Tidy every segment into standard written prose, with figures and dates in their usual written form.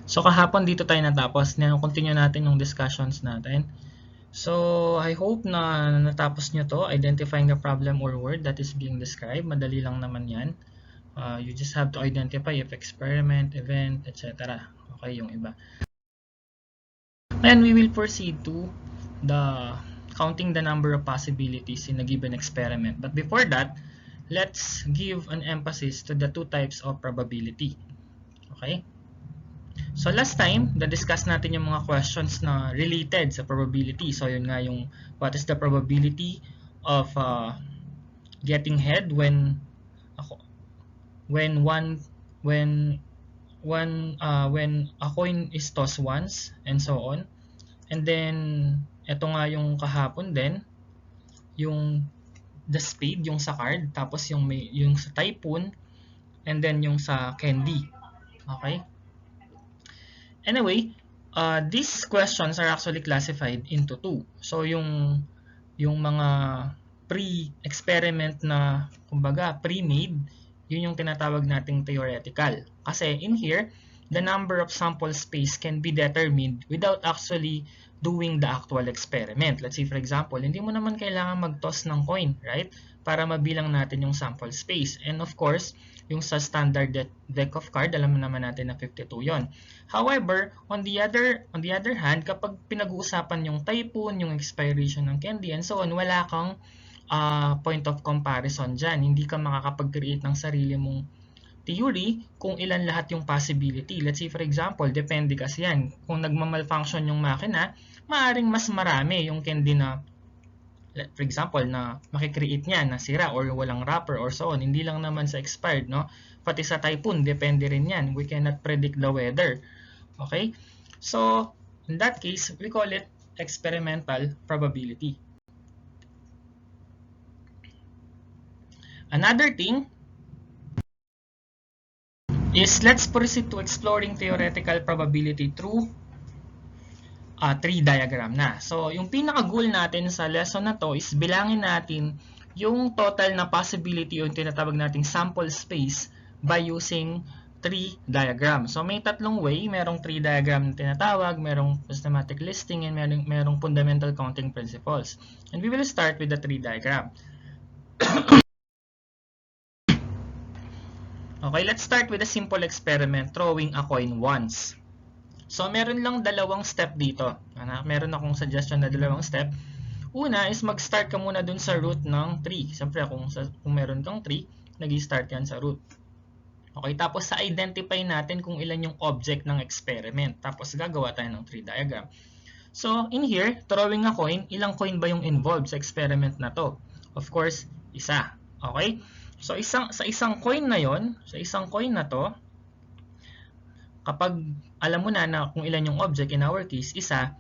So kahapon dito tayo natapos. Continue natin yung discussions natin. So I hope na natapos nyo to, identifying the problem or word that is being described. Madali lang naman yan. You just have to identify if experiment, event, etc. Okay, yung iba. And we will proceed to the counting the number of possibilities in a given experiment. But before that, let's give an emphasis to the two types of probability. Okay? So last time, na-discuss natin yung mga questions na related sa probability. So yun nga yung what is the probability of getting head when a coin is tossed once and so on. And then ito nga yung kahapon din, yung the spade, yung sa card, tapos yung sa typhoon, and then yung sa candy. Okay? Anyway, these questions are actually classified into two. So yung mga pre-experiment na kumbaga pre-made, yun yung tinatawag nating theoretical. Kasi in here, the number of sample space can be determined without actually doing the actual experiment. Let's say for example, hindi mo naman kailangan mag-toss ng coin, right? Para mabilang natin yung sample space. And of course, yung sa standard deck of card, alam naman natin na 52 yon. However, on the other hand, kapag pinag-uusapan yung typhoon, yung expiration ng candy, and so on, wala kang point of comparison dyan. Hindi ka makakapag-create ng sarili mong theory kung ilan lahat yung possibility. Let's say for example, depende kasi yan. Kung nagmamalfunction yung makina, maaaring mas marami yung candy na, for example, na makikreate niya na sira or walang wrapper or so on. Hindi lang naman sa expired, no? Pati sa typhoon, depende rin yan. We cannot predict the weather. Okay? So, in that case, we call it experimental probability. Another thing is let's proceed to exploring theoretical probability through tree diagram na. So, yung pinaka-goal natin sa lesson na to is bilangin natin yung total na possibility o yung tinatawag nating sample space by using tree diagram. So, may tatlong way. Merong tree diagram na tinatawag, merong systematic listing, and merong fundamental counting principles. And we will start with the tree diagram. Okay, let's start with a simple experiment, throwing a coin once. So, meron lang dalawang step dito. Meron akong suggestion na dalawang step. Una is mag-start ka muna dun sa root ng tree. Siyempre, kung meron kang tree, nag-start yan sa root. Okay, tapos sa identify natin kung ilan yung object ng experiment. Tapos gagawa tayo ng tree diagram. So, in here, throwing a coin, ilang coin ba yung involved sa experiment na to? Of course, isa. Okay? So, sa isang coin na yon, sa isang coin na to, kapag alam mo na kung ilan yung object, in our case, isa,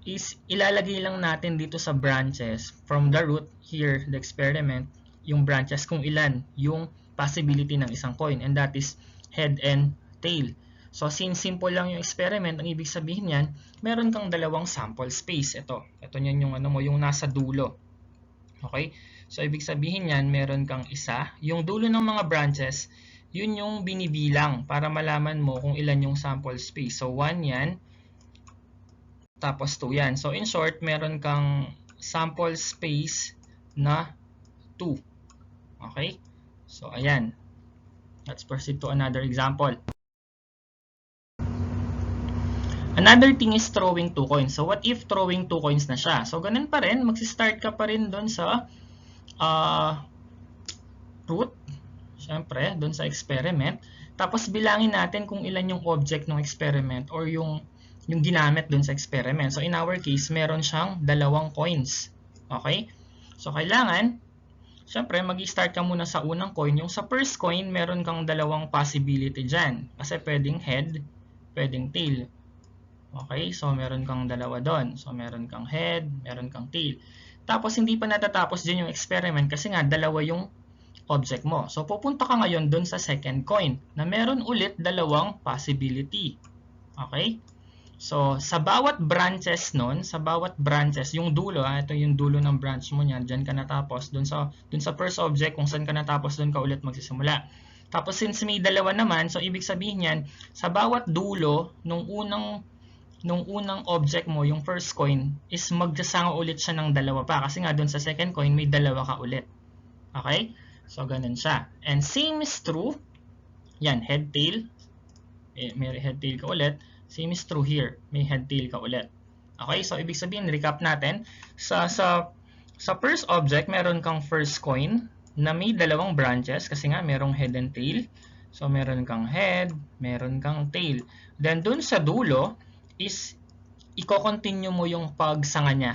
is ilalagay lang natin dito sa branches from the root, here, the experiment, yung branches kung ilan yung possibility ng isang coin, and that is head and tail. So, since simple lang yung experiment, ang ibig sabihin yan, meron kang dalawang sample space. Ito yan yung yung nasa dulo. Okay? So, ibig sabihin yan, meron kang isa. Yung dulo ng mga branches, yun yung binibilang para malaman mo kung ilan yung sample space. So, 1 yan. Tapos 2 yan. So, in short, meron kang sample space na 2. Okay? So, ayan. Let's proceed to another example. Another thing is throwing 2 coins. So, what if throwing 2 coins na siya? So, ganun pa rin. Magsistart ka pa rin doon sa root. Siyempre, doon sa experiment. Tapos, bilangin natin kung ilan yung object ng experiment or yung ginamit doon sa experiment. So, in our case, meron siyang dalawang coins. Okay? So, kailangan, siyempre, mag-start ka muna sa unang coin. Yung sa first coin, meron kang dalawang possibility dyan. Kasi pwedeng head, pwedeng tail. Okay? So, meron kang dalawa doon. So, meron kang head, meron kang tail. Tapos, hindi pa natatapos dyan yung experiment kasi nga, dalawa yung object mo. So, pupunta ka ngayon doon sa second coin na meron ulit dalawang possibility. Okay? So, sa bawat branches nun, yung dulo, ito yung dulo ng branch mo niyan, dyan ka natapos, dun sa first object, kung saan ka natapos, dun ka ulit magsisimula. Tapos since may dalawa naman, so ibig sabihin yan, sa bawat dulo nung unang object mo, yung first coin, is magsasama ulit siya ng dalawa pa. Kasi nga doon sa second coin, may dalawa ka ulit. Okay? So, ganun siya. And same is true. Yan, head, tail. May head, tail ka ulit. Same is true here. May head, tail ka ulit. Okay? So, ibig sabihin, recap natin. Sa first object, meron kang first coin na may dalawang branches kasi nga merong head and tail. So, meron kang head, meron kang tail. Then, dun sa dulo, is i-continue mo yung pagsanga niya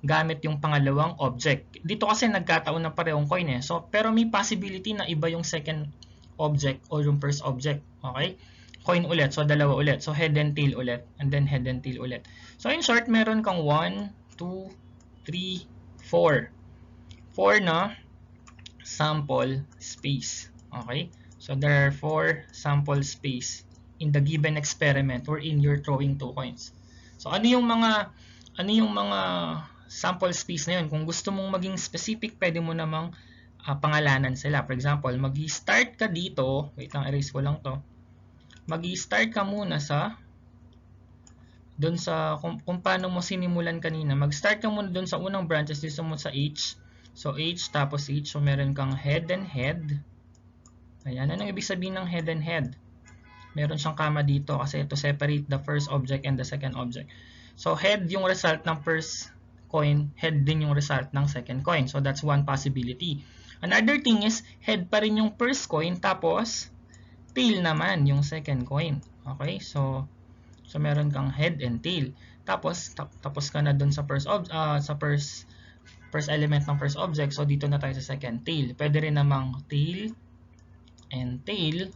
gamit yung pangalawang object. Dito kasi nagkataon na parehong coin eh. So, pero may possibility na iba yung second object or yung first object. Okay? Coin ulit. So, dalawa ulit. So, head and tail ulit. And then head and tail ulit. So, in short, meron kang 1, 2, 3, 4. 4 na sample space. Okay? So, there are 4 sample space in the given experiment wherein you're throwing 2 coins. So ano yung mga sample space na yun? Kung gusto mong maging specific, pwede mo namang pangalanan sila. For example, magi-start ka dito, wait lang, erase ko lang to. Magi-start ka muna sa doon sa kung paano mo sinimulan kanina. Mag-start ka muna doon sa unang branches dito mo sa H. So H tapos H, so meron kang head and head. Ayan, anong ibig sabihin ng head and head? Meron siyang comma dito kasi to separate the first object and the second object. So, head yung result ng first coin, head din yung result ng second coin. So, that's one possibility. Another thing is, head pa rin yung first coin, tapos tail naman yung second coin. Okay? So meron kang head and tail. Tapos ka na dun sa first element ng first object. So, dito na tayo sa second, tail. Pwede rin namang tail and tail.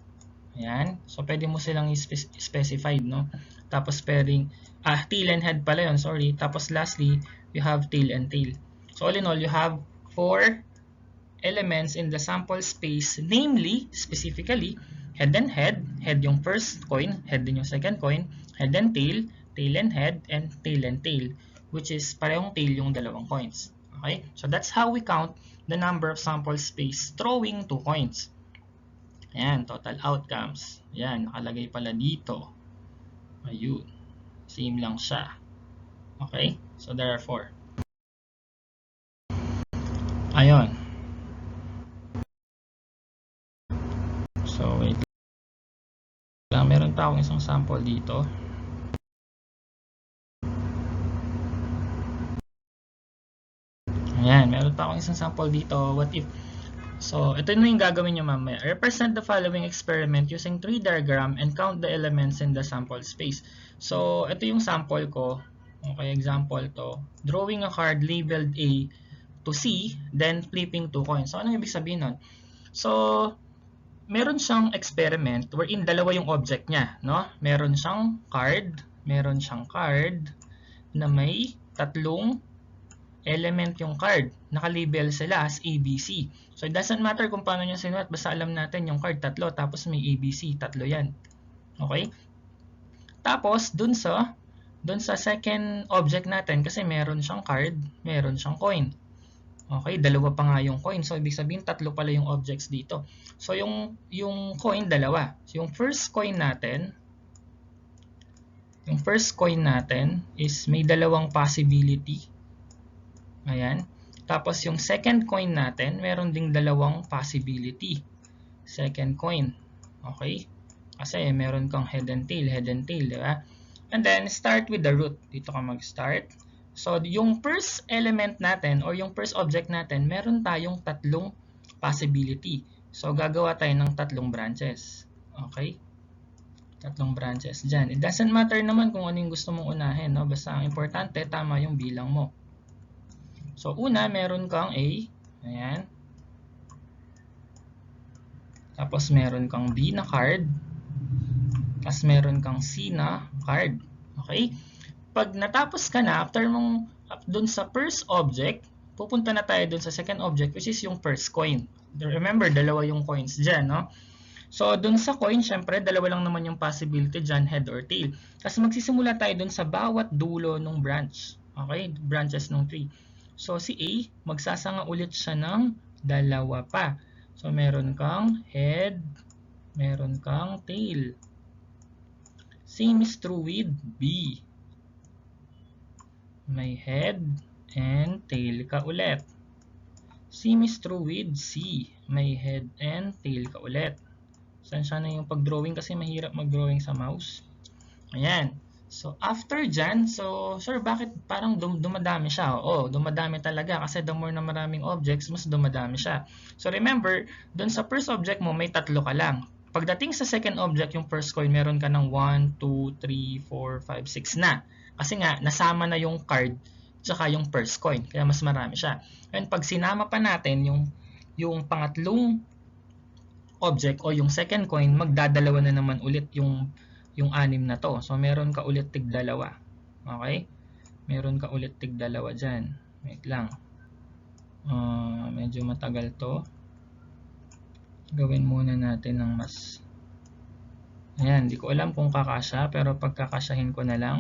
Ayan. So, pwede mo silang specified, no? Tapos, pairing, tail and head pala yun, sorry. Tapos, lastly, you have tail and tail. So, all in all, you have 4 elements in the sample space, namely, specifically, head and head. Head yung first coin, head din yung second coin, head and tail and head, and tail, which is parehong tail yung dalawang coins. Okay? So, that's how we count the number of sample space throwing 2 coins. Ayan, total outcomes. Ayan, nakalagay pala dito. Ayun. Same lang siya. Okay? So, there are 4. Ayun. So, wait lang. Meron pa akong isang sample dito. Ayan, meron pa akong isang sample dito. What if... So, ito na yung gagawin nyo mamaya. Represent the following experiment using 3 diagram and count the elements in the sample space. So, ito yung sample ko. Okay, example to. Drawing a card labeled A to C, then flipping 2 coins. So, ano ibig sabihin nun? So, meron siyang experiment wherein dalawa yung object niya, no? Meron siyang card na may tatlong element yung card. Naka-label sila as ABC. So, it doesn't matter kung paano nyo sinulat. Basta alam natin yung card, tatlo. Tapos may ABC, tatlo yan. Okay? Tapos, dun sa second object natin, kasi meron siyang card, meron siyang coin. Okay? Dalawa pa nga yung coin. So, ibig sabihin, tatlo pala yung objects dito. So, yung coin, dalawa. So, yung first coin natin is may dalawang possibility. Ayan. Tapos yung second coin natin, meron ding dalawang possibility. Second coin. Okay? Kasi meron kang head and tail, di ba? And then, start with the root. Dito ka mag-start. So, yung first element natin or yung first object natin, meron tayong tatlong possibility. So, gagawa tayo ng tatlong branches. Okay? Tatlong branches dyan. It doesn't matter naman kung ano yung gusto mong unahin, no? Basta ang importante, tama yung bilang mo. So, una, meron kang A. Ayan. Tapos, meron kang B na card. Tapos, meron kang C na card. Okay? Pag natapos ka na, after mong dun sa first object, pupunta na tayo dun sa second object, which is yung first coin. Remember, dalawa yung coins dyan, no? So, dun sa coin, syempre, dalawa lang naman yung possibility dyan, head or tail. Tapos, magsisimula tayo dun sa bawat dulo ng branch. Okay? Branches ng tree. So, si A, magsasanga ulit siya ng dalawa pa. So, meron kang head meron kang tail. Same is true with B. May head and tail ka ulit. Same is true with C. May head and tail ka ulit. Sensya na yung pag-drawing kasi mahirap mag-drawing sa mouse. Ayan. So, after dyan, so, sir, bakit parang dumadami siya? Oo, dumadami talaga kasi the more na maraming objects, mas dumadami siya. So, remember, dun sa first object mo, may 3 ka lang. Pagdating sa second object, yung first coin, meron ka ng 1, 2, 3, 4, 5, 6 na. Kasi nga, nasama na yung card tsaka yung first coin. Kaya mas marami siya. And pag sinama pa natin yung pangatlong object o yung second coin, magdadalawa na naman ulit yung 6 na to. So, meron ka ulit tig-2. Okay? Meron ka ulit tig-2 dyan. Wait lang. Medyo matagal to. Gawin muna natin ng mas... Ayan, hindi ko alam kung kakasya, pero pagkakasyahin ko na lang.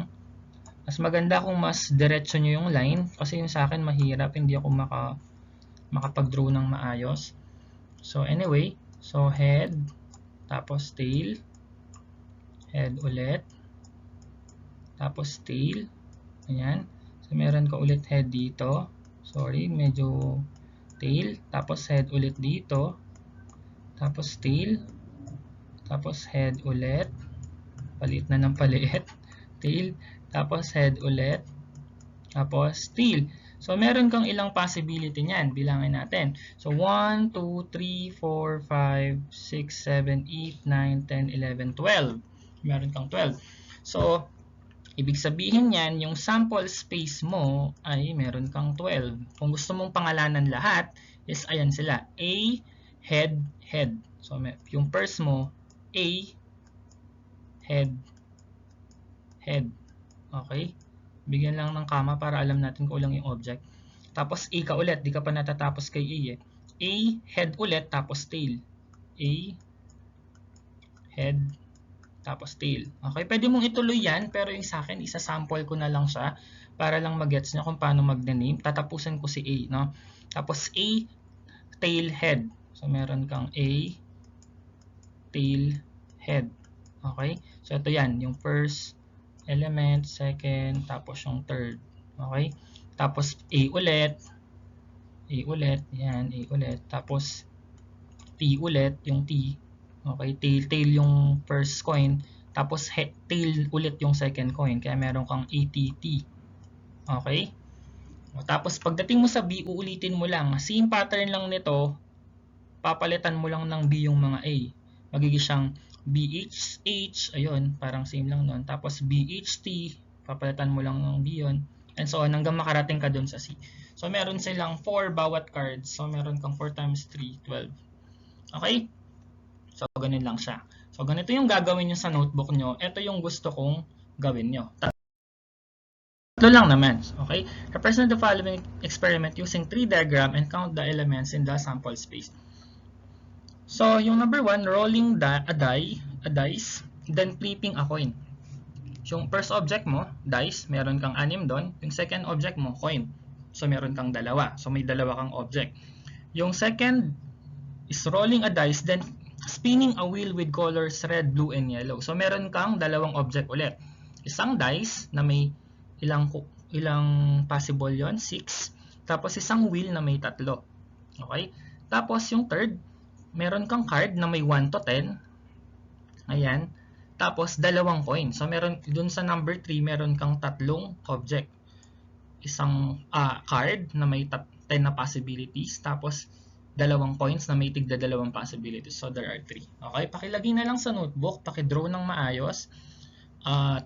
Mas maganda kung mas diretso nyo yung line, kasi yung sa akin mahirap, hindi ako makapag-draw ng maayos. So, anyway, so head, tapos tail, head ulit, tapos tail, ayan. So, meron ka ulit head dito, sorry, medyo tail, tapos head ulit dito, tapos tail, tapos head ulit, paliit na ng paliit, tail, tapos head ulit, tapos tail. So, meron kang ilang possibility niyan. Bilangin natin. So, 1, 2, 3, 4, 5, 6, 7, 8, 9, 10, 11, 12. Meron kang 12. So, ibig sabihin niyan, yung sample space mo ay meron kang 12. Kung gusto mong pangalanan lahat, is ayan sila. A, head, head. So, yung first mo, A, head, head. Okay? Bigyan lang ng comma para alam natin kung ilang yung object. Tapos A ka ulit, di ka pa natatapos kay A eh. A, head ulit, tapos tail. A, head, tapos tail. Okay? Pwede mong ituloy yan, pero yung sa akin, isa-sample ko na lang siya para lang mag-gets nyo kung paano mag-name. Tatapusin ko si A, no? Tapos A, tail, head. So, meron kang A, tail, head. Okay? So, ito yan, yung first element, second, tapos yung third. Okay? Tapos A ulit, yan, A ulit. Tapos T ulit, yung T. Okay? Tail yung first coin. Tapos tail ulit yung second coin. Kaya meron kang ATT. Okay? Tapos pagdating mo sa B, uulitin mo lang. Same pattern lang nito. Papalitan mo lang ng B yung mga A. Magiging siyang BHH, ayun, parang same lang nun. Tapos BHT, papalitan mo lang ng B yun. And so on, hanggang makarating ka dun sa C. So, meron silang 4 bawat cards. So, meron kang 4 times 3, 12. Okay? So, ganun lang siya. So, ganito yung gagawin nyo sa notebook nyo. Ito yung gusto kong gawin nyo. Tatlo lang naman. Okay? Represent the following experiment using tree diagram and count the elements in the sample space. So, yung number 1, rolling a dice, then flipping a coin. Yung first object mo, dice, meron kang 6 doon. Yung second object mo, coin. So, meron kang 2. So, may 2 kang object. Yung second is rolling a dice, then spinning a wheel with colors red, blue, and yellow. So, meron kang 2 object ulit. Isang dice na may ilang possible yon, 6. Tapos, isang wheel na may 3. Okay? Tapos, yung third, meron kang card na may 1 to 10. Ayan. Tapos, 2 coin. So, meron, dun sa number 3, meron kang 3 object. Isang card na may 10 na possibilities. Tapos, 2 coins na may tigda 2 possibilities. So, there are 3. Okay? Pakilagay na lang sa notebook. Pakidraw ng maayos.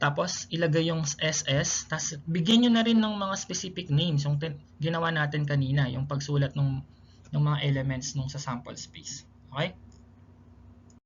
Tapos, ilagay yung SS. Tapos, bigyan nyo na rin ng mga specific names. Yung ginawa natin kanina. Yung pagsulat ng mga elements nung sa sample space. Okay?